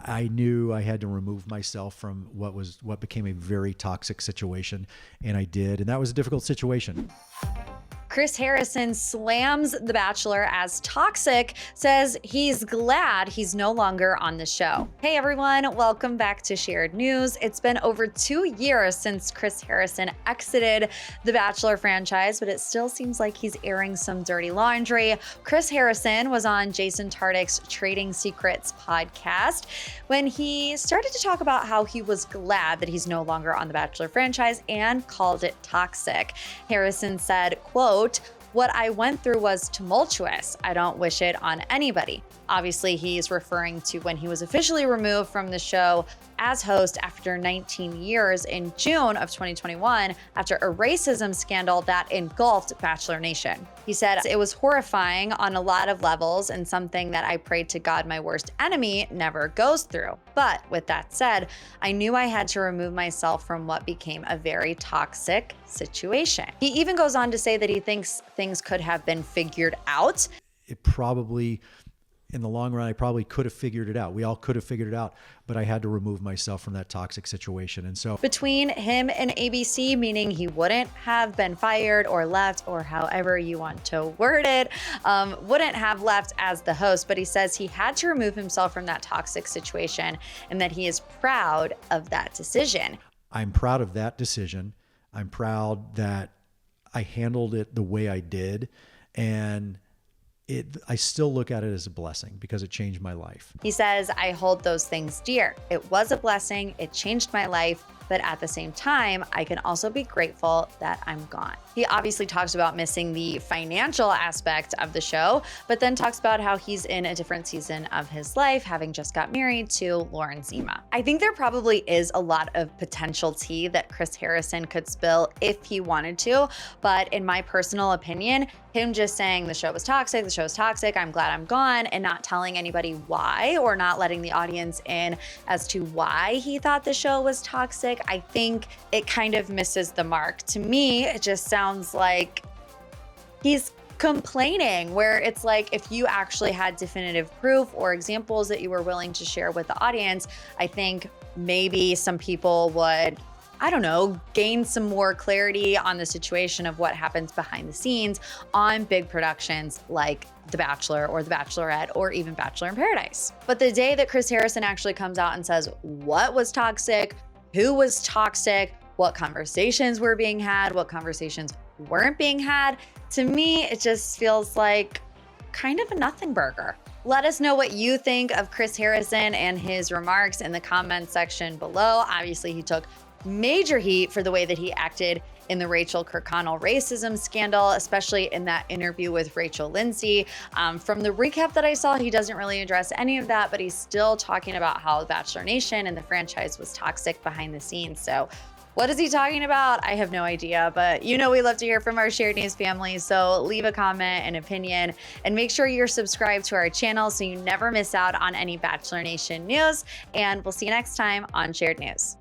I knew I had to remove myself from what became a very toxic situation, and I did, and that was a difficult situation. Chris Harrison slams The Bachelor as toxic, says he's glad he's no longer on the show. Hey everyone, welcome back to Shared News. It's been over 2 years since Chris Harrison exited The Bachelor franchise, but it still seems like he's airing some dirty laundry. Chris Harrison was on Jason Tartick's Trading Secrets podcast when he started to talk about how he was glad that he's no longer on The Bachelor franchise and called it toxic. Harrison said, quote, "What I went through was tumultuous. I don't wish it on anybody." Obviously, he's referring to when he was officially removed from the show as host after 19 years in June of 2021 after a racism scandal that engulfed Bachelor Nation. He said, "It was horrifying on a lot of levels and something that I prayed to God my worst enemy never goes through. But with that said, I knew I had to remove myself from what became a very toxic situation." He even goes on to say that he thinks things could have been figured out. It probably, in the long run, I probably could have figured it out. We all could have figured it out, but I had to remove myself from that toxic situation. And so between him and ABC, meaning he wouldn't have been fired or left, or however you want to word it, wouldn't have left as the host, but he says he had to remove himself from that toxic situation and that he is proud of that decision. I'm proud of that decision. I'm proud that I handled it the way I did. And I still look at it as a blessing because it changed my life. He says, "I hold those things dear. It was a blessing. It changed my life. But at the same time, I can also be grateful that I'm gone." He obviously talks about missing the financial aspect of the show, but then talks about how he's in a different season of his life, having just got married to Lauren Zima. I think there probably is a lot of potential tea that Chris Harrison could spill if he wanted to, but in my personal opinion, him just saying the show was toxic, I'm glad I'm gone, and not telling anybody why or not letting the audience in as to why he thought the show was toxic, I think it kind of misses the mark. To me, it just sounds like he's complaining, where it's like if you actually had definitive proof or examples that you were willing to share with the audience, I think maybe some people would, I don't know, gain some more clarity on the situation of what happens behind the scenes on big productions like The Bachelor or The Bachelorette or even Bachelor in Paradise. But the day that Chris Harrison actually comes out and says what was toxic, who was toxic, what conversations were being had, what conversations weren't being had, to me, it just feels like kind of a nothing burger. Let us know what you think of Chris Harrison and his remarks in the comments section below. Obviously, he took major heat for the way that he acted in the Rachel Kirkconnell racism scandal, especially in that interview with Rachel Lindsay. From the recap that I saw, he doesn't really address any of that, but he's still talking about how Bachelor Nation and the franchise was toxic behind the scenes. So what is he talking about? I have no idea, but you know we love to hear from our Shared News family, so leave a comment, an opinion, and make sure you're subscribed to our channel so you never miss out on any Bachelor Nation news, and we'll see you next time on Shared News.